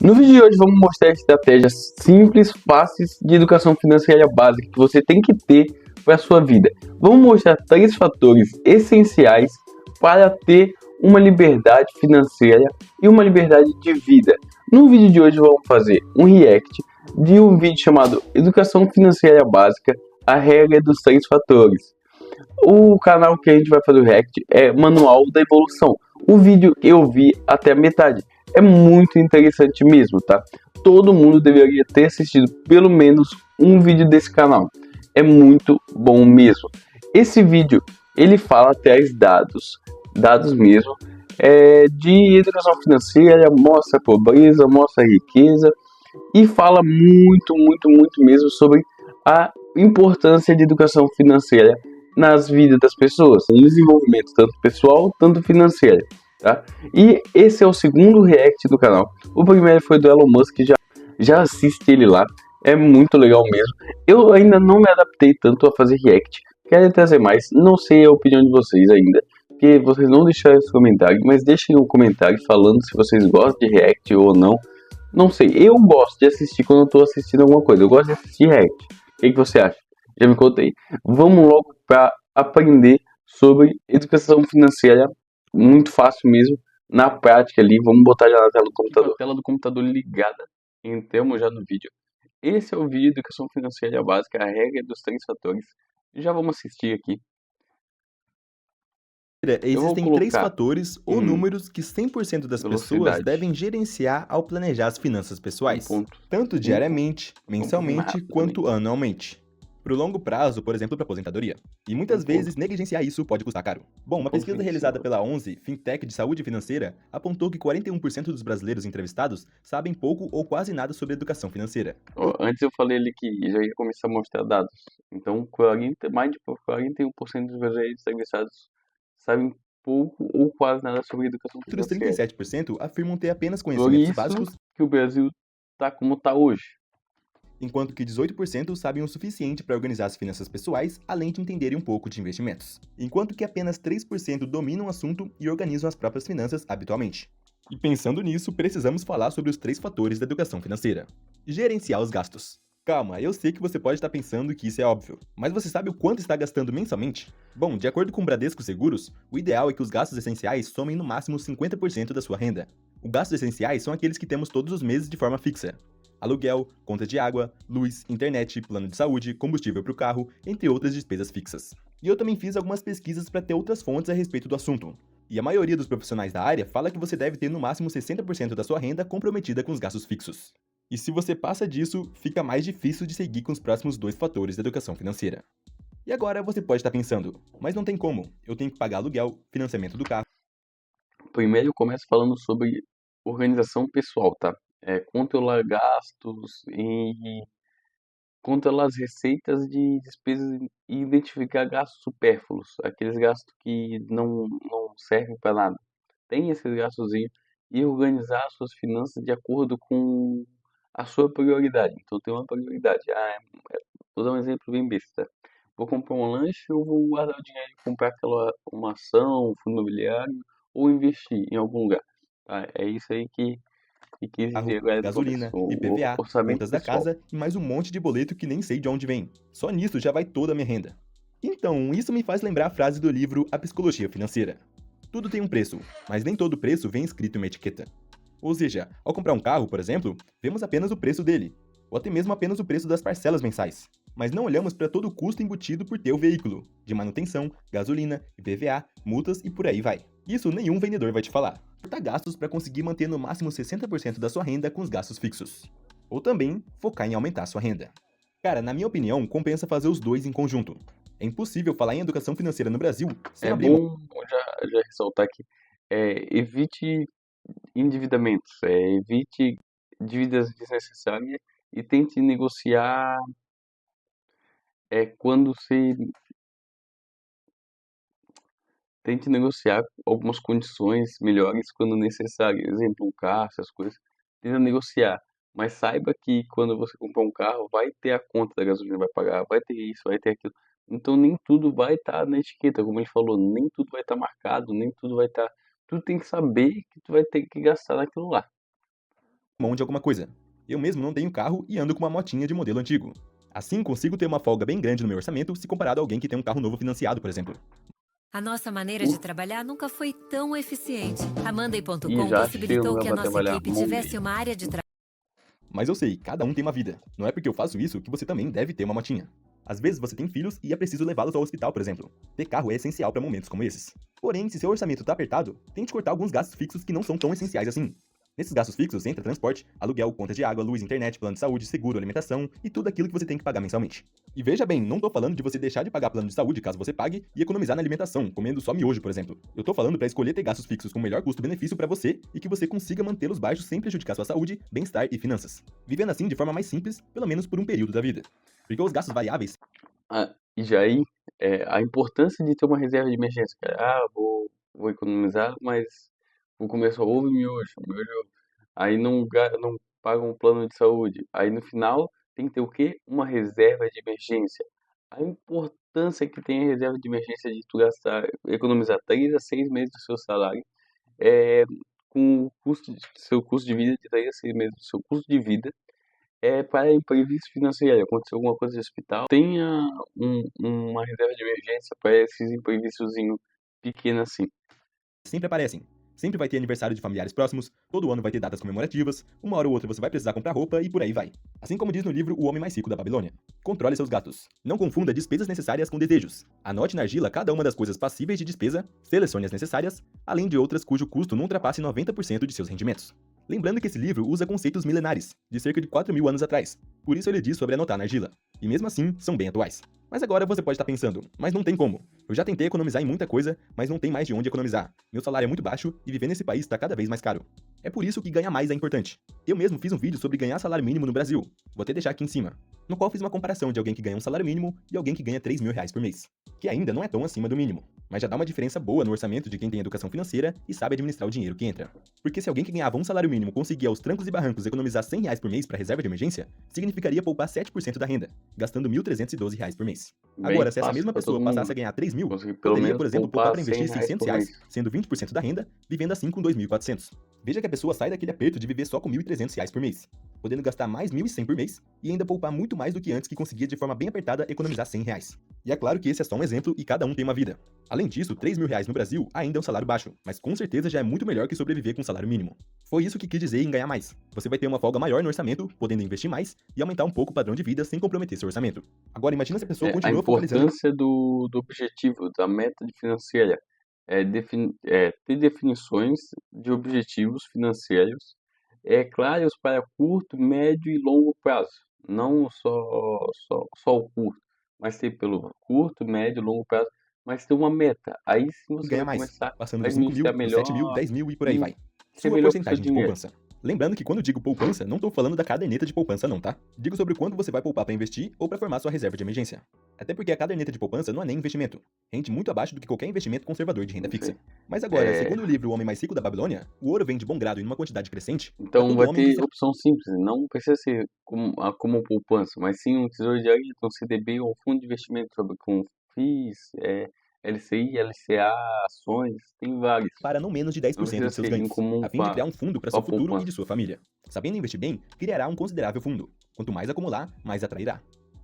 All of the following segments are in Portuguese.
No vídeo de hoje vamos mostrar estratégias simples, fáceis de educação financeira básica que você tem que ter para a sua vida. Vamos mostrar 3 fatores essenciais para ter uma liberdade financeira e uma liberdade de vida. No vídeo de hoje vamos fazer um react de um vídeo chamado Educação Financeira Básica, a regra dos 3 fatores. O canal que a gente vai fazer o react é Manual da Evolução. O vídeo eu vi até a metade. É muito interessante mesmo, tá? Todo mundo deveria ter assistido pelo menos um vídeo desse canal. É muito bom mesmo. Esse vídeo, ele fala até os dados mesmo, de educação financeira, mostra a pobreza, mostra a riqueza e fala muito mesmo sobre a importância de educação financeira nas vidas das pessoas, no desenvolvimento tanto pessoal, tanto financeiro, tá? E esse é o segundo react do canal. O primeiro foi do Elon Musk, já assiste ele lá, é muito legal mesmo. Eu ainda não me adaptei tanto a fazer react, quero trazer mais, não sei a opinião de vocês ainda, porque vocês não deixaram esse comentário, mas deixem um comentário falando se vocês gostam de react ou não. Não sei, eu gosto de assistir quando eu tô assistindo alguma coisa, eu gosto de assistir react. O que você acha? Já me contei. Vamos logo para aprender sobre educação financeira, muito fácil mesmo, na prática ali. Vamos botar já na tela do computador. A tela do computador ligada, entramos já no vídeo. Esse é o vídeo de educação financeira básica, a regra dos 3 fatores. Já vamos assistir aqui. Existem 3 fatores ou em números que 100% das pessoas velocidade. devem gerenciar ao planejar as finanças pessoais, tanto Um diariamente, mensalmente rápido quanto anualmente. Para o longo prazo, por exemplo, para aposentadoria. E muitas vezes negligenciar isso pode custar caro. Bom, uma pesquisa realizada pela 11, Fintech de Saúde Financeira, apontou que 41% dos brasileiros entrevistados sabem pouco ou quase nada sobre educação financeira. Antes eu falei ali que já ia começar a mostrar dados. Então, mais de 41% dos brasileiros entrevistados sabem pouco ou quase nada sobre educação Outros financeira. 37% afirmam ter apenas Por conhecimentos isso básicos, que o Brasil tá como tá hoje. enquanto que 18% sabem o suficiente para organizar as finanças pessoais, além de entenderem um pouco de investimentos. Enquanto que apenas 3% dominam o assunto e organizam as próprias finanças habitualmente. E pensando nisso, precisamos falar sobre os 3 fatores da educação financeira. Gerenciar os gastos. Calma, eu sei que você pode estar pensando que isso é óbvio, mas você sabe o quanto está gastando mensalmente? Bom, de acordo com o Bradesco Seguros, o ideal é que os gastos essenciais somem no máximo 50% da sua renda. Os gastos essenciais são aqueles que temos todos os meses de forma fixa. Aluguel, conta de água, luz, internet, plano de saúde, combustível para o carro, entre outras despesas fixas. E eu também fiz algumas pesquisas para ter outras fontes a respeito do assunto. E a maioria dos profissionais da área fala que você deve ter no máximo 60% da sua renda comprometida com os gastos fixos. E se você passa disso, fica mais difícil de seguir com os próximos 2 fatores da educação financeira. E agora você pode estar pensando, mas não tem como, eu tenho que pagar aluguel, financiamento do carro. Primeiro eu começo falando sobre organização pessoal, tá? Controlar gastos e controlar as receitas de despesas e identificar gastos supérfluos, aqueles gastos que não servem para nada. Tem esses gastozinhos e organizar as suas finanças de acordo com a sua prioridade. Então tem uma prioridade. Vou dar um exemplo bem besta. Vou comprar um lanche ou vou guardar o dinheiro e comprar uma ação, um fundo imobiliário ou investir em algum lugar. Tá? É isso aí que exige agora do começo. Gasolina, O IPVA, orçamento contas da pessoal. casa e mais um monte de boleto que nem sei de onde vem. Só nisso já vai toda a minha renda. Então, isso me faz lembrar a frase do livro A Psicologia Financeira. Tudo tem um preço, mas nem todo preço vem escrito em uma etiqueta. Ou seja, ao comprar um carro, por exemplo, vemos apenas o preço dele, ou até mesmo apenas o preço das parcelas mensais. Mas não olhamos para todo o custo embutido por ter o veículo, de manutenção, gasolina, IPVA, multas e por aí vai. Isso nenhum vendedor vai te falar. Cortar gastos para conseguir manter no máximo 60% da sua renda com os gastos fixos. Ou também focar em aumentar sua renda. Cara, na minha opinião, compensa fazer os dois em conjunto. É impossível falar em educação financeira no Brasil sem É abrir mão. bom já ressaltar que evite endividamentos, evite dívidas desnecessárias e tente negociar quando se tente negociar algumas condições melhores quando necessário. Exemplo, um carro, essas coisas. Tenta negociar. Mas saiba que quando você comprar um carro, vai ter a conta da gasolina, vai pagar, vai ter isso, vai ter aquilo. Então nem tudo vai estar na etiqueta, como a gente falou, nem tudo vai estar marcado, nem tudo vai estar. Tu tem que saber que tu vai ter que gastar naquilo lá. mão de alguma coisa. Eu mesmo não tenho carro e ando com uma motinha de modelo antigo. Assim, consigo ter uma folga bem grande no meu orçamento se comparado a alguém que tem um carro novo financiado, por exemplo. A nossa maneira de trabalhar nunca foi tão eficiente. A E Monday.com já possibilitou chego que a para nossa trabalhar equipe Monday. tivesse uma área de trabalho. Mas eu sei, cada um tem uma vida. Não é porque eu faço isso que você também deve ter uma motinha. Às vezes você tem filhos e é preciso levá-los ao hospital, por exemplo. Ter carro é essencial para momentos como esses. Porém, se seu orçamento tá apertado, tente cortar alguns gastos fixos que não são tão essenciais assim. Nesses gastos fixos entra transporte, aluguel, conta de água, luz, internet, plano de saúde, seguro, alimentação e tudo aquilo que você tem que pagar mensalmente. E veja bem, não tô falando de você deixar de pagar plano de saúde caso você pague e economizar na alimentação, comendo só miojo, por exemplo. Eu tô falando para escolher ter gastos fixos com o melhor custo-benefício para você e que você consiga mantê-los baixos sem prejudicar sua saúde, bem-estar e finanças. Vivendo assim de forma mais simples, pelo menos por um período da vida. Porque os gastos variáveis E já aí, a importância de ter uma reserva de emergência, cara. Vou economizar, mas vou comer só ovo e miojo. Aí não paga um plano de saúde. Aí no final tem que ter o quê? Uma reserva de emergência. A importância que tem a reserva de emergência de tu gastar, economizar 3 a 6 meses do seu salário, é, com o seu custo de vida de 3 a 6 meses do seu custo de vida, para imprevisto financeiro. Aconteceu alguma coisa de hospital, tenha uma reserva de emergência para esses imprevistos pequenos assim. sempre aparecem. Sempre vai ter aniversário de familiares próximos, todo ano vai ter datas comemorativas, uma hora ou outra você vai precisar comprar roupa e por aí vai. Assim como diz no livro O Homem Mais Rico da Babilônia. Controle seus gastos. Não confunda despesas necessárias com desejos. Anote na argila cada uma das coisas passíveis de despesa, selecione as necessárias, além de outras cujo custo não ultrapasse 90% de seus rendimentos. Lembrando que esse livro usa conceitos milenares, de cerca de 4.000 anos atrás. Por isso ele diz sobre anotar na argila. E mesmo assim, são bem atuais. Mas agora você pode estar pensando, mas não tem como. Eu já tentei economizar em muita coisa, mas não tem mais de onde economizar. Meu salário é muito baixo e viver nesse país está cada vez mais caro. É por isso que ganhar mais é importante. Eu mesmo fiz um vídeo sobre ganhar salário mínimo no Brasil. Vou até deixar aqui em cima. No qual fiz uma comparação de alguém que ganha um salário mínimo e alguém que ganha 3 mil reais por mês. Que ainda não é tão acima do mínimo, mas já dá uma diferença boa no orçamento de quem tem educação financeira e sabe administrar o dinheiro que entra. Porque se alguém que ganhava um salário mínimo conseguia aos trancos e barrancos economizar 100 reais por mês para reserva de emergência, significaria poupar 7% da renda, gastando 1.312 reais por mês. Agora, se essa mesma pessoa passasse a ganhar 3 mil, Conseguir pelo poderia, menos por exemplo, poupar poupar para investir 100 reais 600 por reais, mês. sendo 20% da renda, vivendo assim com 2.400. Veja que a pessoa sai daquele aperto de viver só com 1.300 reais por mês, podendo gastar mais 1.100 por mês e ainda poupar muito mais do que antes que conseguia de forma bem apertada economizar 100 reais. E é claro que esse é só um exemplo e cada um tem uma vida. Além disso, 3 mil reais no Brasil ainda é um salário baixo, mas com certeza já é muito melhor que sobreviver com um salário mínimo. Foi isso que quis dizer em ganhar mais. Você vai ter uma folga maior no orçamento, podendo investir mais e aumentar um pouco o padrão de vida sem comprometer seu orçamento. Agora imagina se a pessoa A continua focalizando importância do objetivo, da meta financeira, ter definições de objetivos financeiros claros para curto, médio e longo prazo. Não só o curto, mas ter pelo curto, médio e longo prazo, mas ter uma meta. Aí sim e você ganha vai mais, começar passando a dos 5 mil, administrar dos 7 mil, melhor 10 mil e por aí e vai. ser Sua melhor com o seu porcentagem de dinheiro. poupança. Lembrando que quando digo poupança, não estou falando da caderneta de poupança não, tá? Digo sobre quanto você vai poupar para investir ou para formar sua reserva de emergência. Até porque a caderneta de poupança não é nem investimento. Rende muito abaixo do que qualquer investimento conservador de renda fixa. Mas agora, É, segundo o livro O Homem Mais Rico da Babilônia, o ouro vem de bom grado e numa quantidade crescente para Então todo vai homem que ter se opção simples, não precisa ser como poupança, mas sim um tesouro direto, um CDB ou um fundo de investimento com FIIs, LCI, LCA, ações, tem vários. para não menos de Não 10% precisa de seus ser ganhos, incomum a fim de criar um fundo para com seu a futuro e poupança. de sua família. Sabendo investir bem, criará um considerável fundo. Quanto mais acumular, mais atrairá.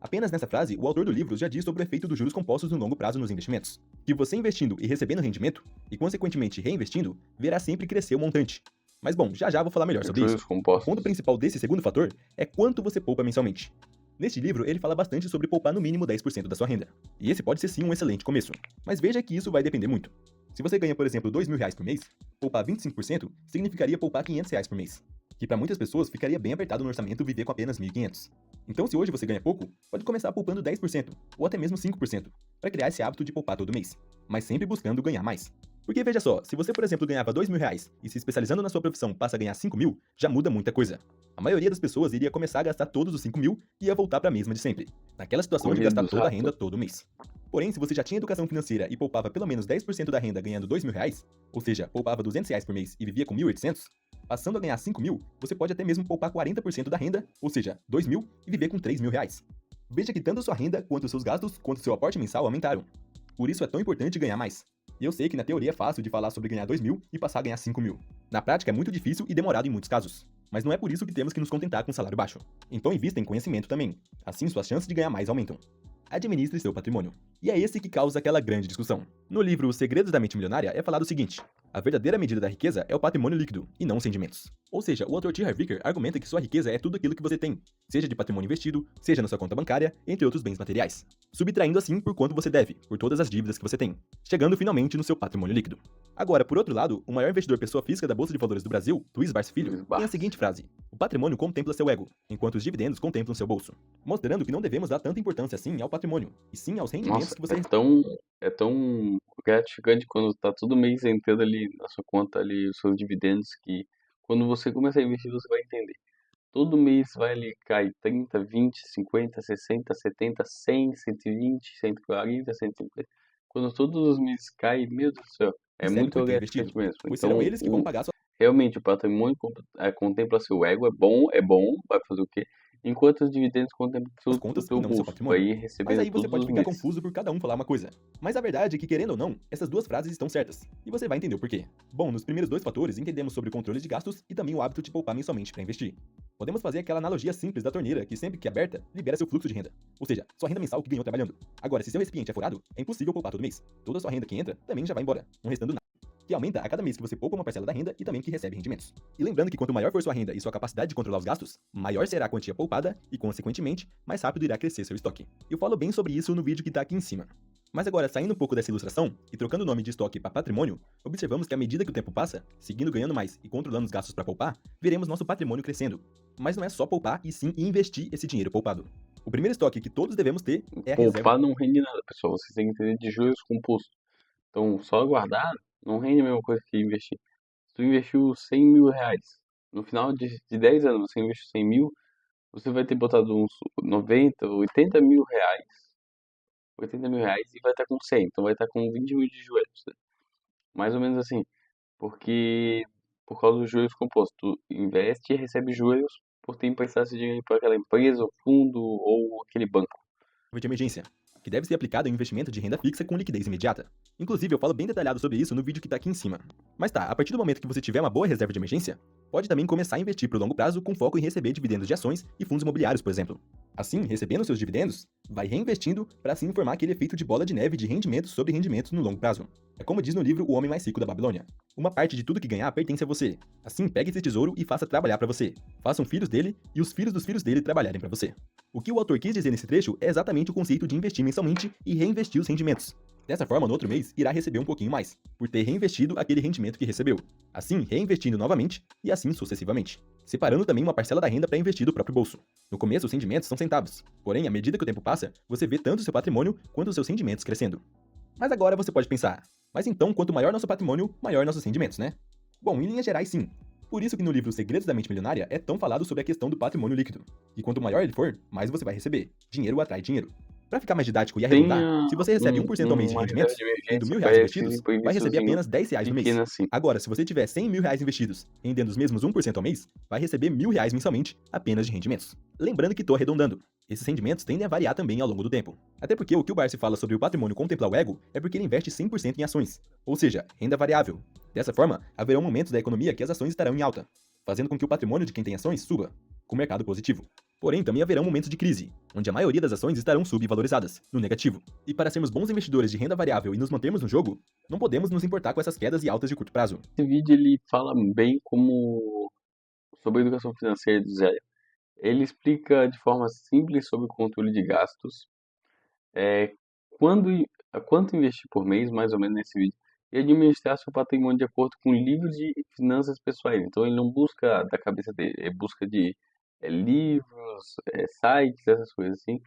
Apenas nessa frase, o autor do livro já diz sobre o efeito dos juros compostos no longo prazo nos investimentos. Que você investindo e recebendo rendimento, e consequentemente reinvestindo, verá sempre crescer o montante. Mas bom, já vou falar melhor sobre isso. Juros O compostos. ponto principal desse segundo fator é quanto você poupa mensalmente. Neste livro, ele fala bastante sobre poupar no mínimo 10% da sua renda. E esse pode ser sim um excelente começo. Mas veja que isso vai depender muito. Se você ganha, por exemplo, 2 mil reais por mês, poupar 25% significaria poupar 500 reais por mês. Que para muitas pessoas ficaria bem apertado no orçamento viver com apenas 1.500. Então, se hoje você ganha pouco, pode começar poupando 10%, ou até mesmo 5%, para criar esse hábito de poupar todo mês, mas sempre buscando ganhar mais. Porque veja só, se você, por exemplo, ganhava 2 mil reais e se especializando na sua profissão passa a ganhar 5 mil, já muda muita coisa. A maioria das pessoas iria começar a gastar todos os 5 mil e ia voltar para a mesma de sempre, naquela situação de Corrida gastar dos toda a ratos. renda todo mês. Porém, se você já tinha educação financeira e poupava pelo menos 10% da renda ganhando 2 mil reais, ou seja, poupava 200 reais por mês e vivia com 1.800, passando a ganhar 5 mil, você pode até mesmo poupar 40% da renda, ou seja, 2 mil, e viver com 3 mil reais. Veja que tanto sua renda, quanto seus gastos, quanto seu aporte mensal aumentaram. Por isso é tão importante ganhar mais. E eu sei que na teoria é fácil de falar sobre ganhar 2 mil e passar a ganhar 5 mil. Na prática é muito difícil e demorado em muitos casos. Mas não é por isso que temos que nos contentar com um salário baixo. Então invista em conhecimento também. Assim suas chances de ganhar mais aumentam. Administre seu patrimônio. E é esse que causa aquela grande discussão. No livro Os Segredos da Mente Milionária é falado o seguinte: a verdadeira medida da riqueza é o patrimônio líquido, e não os rendimentos. Ou seja, o autor T. Harv Eker argumenta que sua riqueza é tudo aquilo que você tem, seja de patrimônio investido, seja na sua conta bancária, entre outros bens materiais, subtraindo assim por quanto você deve, por todas as dívidas que você tem, chegando finalmente no seu patrimônio líquido. Agora, por outro lado, o maior investidor pessoa física da Bolsa de Valores do Brasil, Luiz Barsi Filho, Luiz tem a Barsi. seguinte frase: o patrimônio contempla seu ego, enquanto os dividendos contemplam seu bolso, mostrando que não devemos dar tanta importância assim ao patrimônio, e sim aos rendimentos Nossa, que você é tão gratificante quando tá todo mês entrando ali na sua conta ali os seus dividendos que quando você começa a investir você vai entender. Todo mês vai ali, cai 30, 20, 50, 60, 70, 100, 120, 140, 150. Quando todos os meses cai, meu Deus do céu, é recebe muito por ter gratificante investido, mesmo. pois serão Então, eles que vão pagar sua realmente o patrimônio contempla seu ego, é bom, vai fazer o quê? Enquanto os dividendos contemplam suas o contas teu e não seu bolso, tu vai patrimônio. ir Mas recebendo aí você todos pode os ficar meses. confuso por cada um falar uma coisa. Mas a verdade é que, querendo ou não, essas duas frases estão certas. E você vai entender o porquê. Bom, nos primeiros dois fatores entendemos sobre o controle de gastos e também o hábito de poupar mensalmente para investir. Podemos fazer aquela analogia simples da torneira que sempre que aberta, libera seu fluxo de renda. Ou seja, sua renda mensal que ganhou trabalhando. Agora, se seu recipiente é furado, é impossível poupar todo mês. Toda a sua renda que entra também já vai embora, não restando nada, que aumenta a cada mês que você poupa uma parcela da renda e também que recebe rendimentos. E lembrando que quanto maior for sua renda e sua capacidade de controlar os gastos, maior será a quantia poupada e, consequentemente, mais rápido irá crescer seu estoque. Eu falo bem sobre isso no vídeo que está aqui em cima. Mas agora, saindo um pouco dessa ilustração e trocando o nome de estoque para patrimônio, observamos que à medida que o tempo passa, seguindo ganhando mais e controlando os gastos para poupar, veremos nosso patrimônio crescendo. Mas não é só poupar e sim investir esse dinheiro poupado. O primeiro estoque que todos devemos ter é a reserva. Poupar não rende nada, pessoal. Vocês têm que entender de juros compostos. Então, só guardar não rende a mesma coisa que investir. Se tu investiu 100 mil reais, no final de 10 anos você investiu 100 mil, você vai ter botado uns 90, 80 mil reais. 80 mil reais e vai estar com 100. Então vai estar com 20 mil de joelhos. Né? Mais ou menos assim. Porque, por causa dos juros compostos, tu investe e recebe juros por ter emprestado esse dinheiro para aquela empresa, ou fundo ou aquele banco. De emergência, que deve ser aplicado em investimento de renda fixa com liquidez imediata. Inclusive, eu falo bem detalhado sobre isso no vídeo que tá aqui em cima. Mas tá, a partir do momento que você tiver uma boa reserva de emergência, pode também começar a investir pro longo prazo com foco em receber dividendos de ações e fundos imobiliários, por exemplo. Assim, recebendo seus dividendos, vai reinvestindo para assim formar aquele efeito de bola de neve de rendimentos sobre rendimentos no longo prazo. É como diz no livro O Homem Mais Rico da Babilônia. Uma parte de tudo que ganhar pertence a você. Assim, pegue esse tesouro e faça trabalhar para você. Façam filhos dele e os filhos dos filhos dele trabalharem para você. O que o autor quis dizer nesse trecho é exatamente o conceito de investir mensalmente e reinvestir os rendimentos. Dessa forma, no outro mês, irá receber um pouquinho mais, por ter reinvestido aquele rendimento que recebeu. Assim, reinvestindo novamente e assim sucessivamente. Separando também uma parcela da renda para investir do próprio bolso. No começo, os rendimentos são centavos. Porém, à medida que o tempo passa, você vê tanto o seu patrimônio quanto os seus rendimentos crescendo. Mas agora você pode pensar, mas então, quanto maior nosso patrimônio, maior nossos rendimentos, né? Bom, em linhas gerais, sim. Por isso que no livro Segredos da Mente Milionária é tão falado sobre a questão do patrimônio líquido. E quanto maior ele for, mais você vai receber. Dinheiro atrai dinheiro. Para ficar mais didático e arredondar, Tenha se você recebe 1% ao mês de uma reserva rendimentos, de tendo emergência R$ 1.000 para esses investidos, vai receber imprevistos apenas R$ 10 no mês. pequenos assim. Agora, se você tiver R$ 100.000 investidos, rendendo os mesmos 1% ao mês, vai receber R$ 1.000 mensalmente apenas de rendimentos. Lembrando que estou arredondando. Esses rendimentos tendem a variar também ao longo do tempo. Até porque o que o Barsi fala sobre o patrimônio contemplar o ego é porque ele investe 100% em ações, ou seja, renda variável. Dessa forma, haverão momentos da economia que as ações estarão em alta, fazendo com que o patrimônio de quem tem ações suba, com o mercado positivo. Porém, também haverão momentos de crise, onde a maioria das ações estarão subvalorizadas, no negativo. E para sermos bons investidores de renda variável e nos mantermos no jogo, não podemos nos importar com essas quedas e altas de curto prazo. Esse vídeo ele fala bem como sobre a educação financeira do Zé. Ele explica de forma simples sobre o controle de gastos, quando, quanto investir por mês, mais ou menos nesse vídeo, e administrar seu patrimônio de acordo com livros de finanças pessoais. Então ele não busca da cabeça dele, ele busca de livros, sites, essas coisas assim.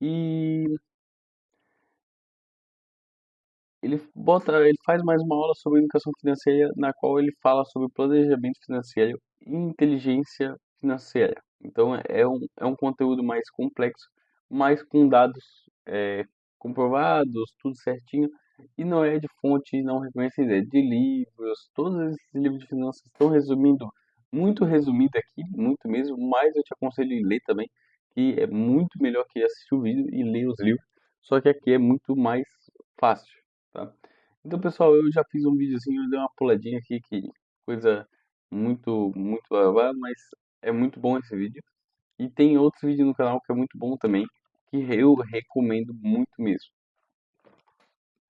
E ele faz mais uma aula sobre educação financeira, na qual ele fala sobre planejamento financeiro e inteligência financeira. Então é um conteúdo mais complexo, mas com dados comprovados, tudo certinho, e não é de fonte não reconhecida, é de livros. Todos esses livros de finanças estão resumindo, muito resumido aqui, muito mesmo, mas eu te aconselho a ler também, que é muito melhor que assistir o vídeo e ler os livros, só que aqui é muito mais fácil. Tá? Então, pessoal, eu já fiz um videozinho, eu dei uma puladinha aqui, que coisa muito, muito, mas É muito bom esse vídeo. E tem outros vídeos no canal que é muito bom também, que eu recomendo muito mesmo.